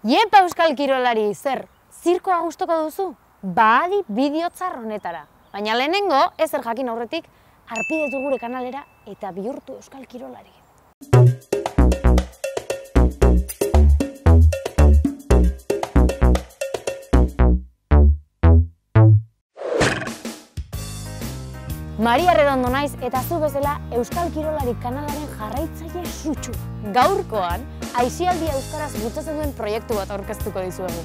Iepa euskal kirolari, zer, zirkoa gustoko duzu? Badi bideotzar honetara. Baina lehenengo, ezer jakin aurretik, harpidetu gure kanalera eta bihurtu euskal kirolari. Maria Redondo naiz eta zu bezala Euskal Kirolari kanalaren jarraitzaile sutsu. Gaurkoan, aisialdia euskaraz bultzatzen duen proiektu bat aurkeztuko dizuegu.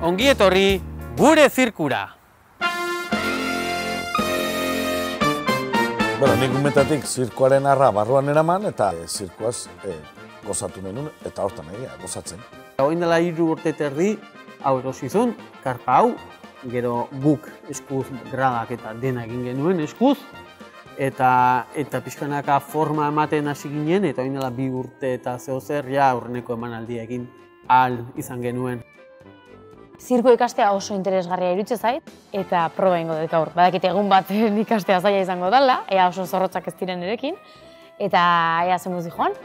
Ongi etorri gure zirkura! Nik umetatik zirkoaren arra barruan eraman eta zirkoaz gozatu menun eta hortan egia, gozatzen. Oin dela 3 urte terdi, hau erosizun, karpa hau, gero guk eskuz gradak eta dena egin genuen eskuz, eta pixkanaka forma ematen hasi ginen, eta oin dela 2 urte eta zehozer, ja aurreneko emanaldia egin ahal izan genuen. Zirko ikastea oso interesgarria iruditzen zait, eta proba ingo dut gaur. Badakit egun bat ikastea zaila izango dela, ea oso zorrotzak ez diren erekin, eta ea zen muzi joan.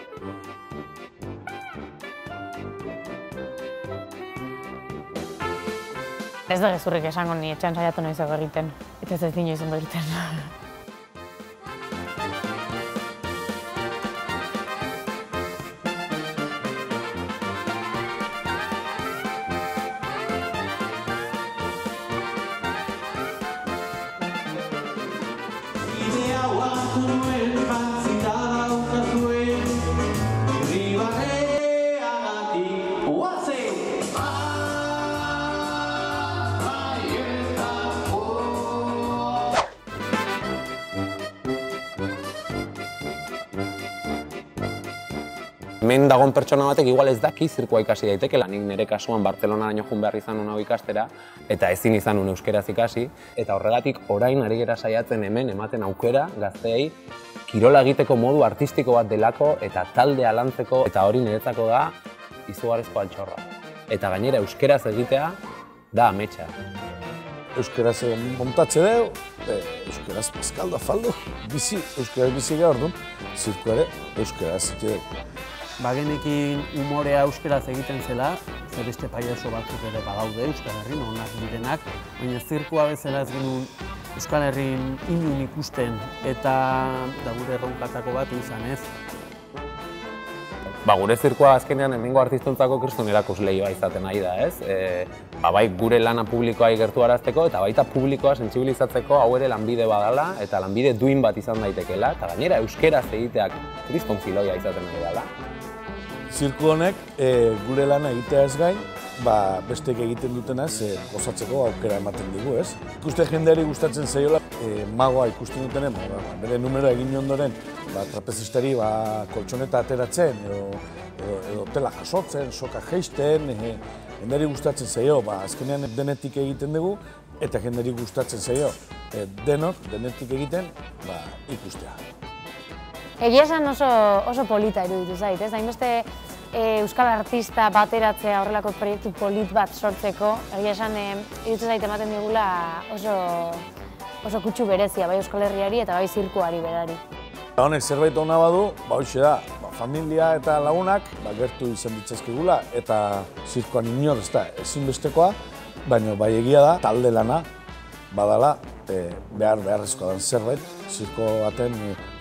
Ez da gezurrik esango ni etxean saiatu noizago egiten, eta ez dino izango egiten. Hemen dagoen pertsona batek igual ez daki zirkoa ikasi daitekela. Nik nire kasuan Bartzelonaraino joan behar izan hau ikastera eta ezin izan euskeraz ikasi. Eta horregatik orain ari gera saiatzen hemen ematen aukera gazteei kirola egiteko modu artistiko bat delako eta taldea lantzeko eta hori niretzako da izugarrizko altxorra. Eta gainera euskeraz egitea da ametsa. Euskeraz montatxe deu, euskeraz paskaldo, afaldo, bizi, euskeraz bizi gara orduan, zirko ere euskeraz zitideu. Bagenekin umorea euskeraz egiten zela, zer beste paiaso batzuk ere badaude Euskal Herrin, onak direnak, baina zirkoa bezala ez genuen Euskal Herrin inun ikusten eta gure erronkatako bat izan ez. Gure zirkoa azkenean hemengo artistontzako kriston erakusleioa izaten nahi da, ez? Bai gure lana publikoa gertuarazteko eta baita publikoa sentsibilizatzeko hau ere lanbide badala eta lanbide duin bat izan daitekeela eta gainera euskeraz egiteak kriston filoia izaten nahi dela. Zirku honek gure lana egitea ez gain, besteek egiten dutenaz gozatzeko aukera ematen digu, ez? Ikuste jendeari gustatzen zaiola magoa ikusten dutenen, bere numeroa egin ondoren, trapezistari koltsoneta ateratzen edo tela jasotzen, soka jeisten, jendeari gustatzen zaio, azkenean denetik egiten dugu eta jendeari gustatzen zaio denok denetik egiten ikustea. Egia esan oso polita iruditu zait, ez? Hainbeste euskal artista bateratzea horrelako proiektu polit bat sortzeko, egia esan iruditu zait ematen digula oso kutsu berezia, bai Euskal Herriari eta bai zirkuari berari. Honek zerbait hona badu, hoxe da, familia eta lagunak gertu izan ditzazkigula eta zirkoan inor ez da ezinbestekoa, baina bai egia da, talde lana badala beharrezkoa den zerbait, zirko baten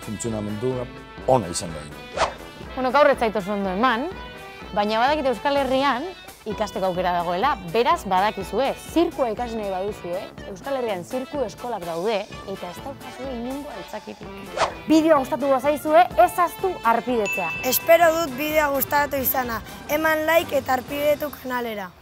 funtzionamendu ona izan da. Gaur ez zait oso ondo eman, baina badakite Euskal Herrian ikasteko aukera dagoela, beraz badakizue, zirkua ikasi nahi baduzue, Euskal Herrian zirku eskolak daude eta ez daukazue inongo aitzakirik. Bideoa gustatu bazaizue, ez ahaztu harpidetzea. Espero dut bideoa gustatu izana, eman like eta harpidetu kanalera.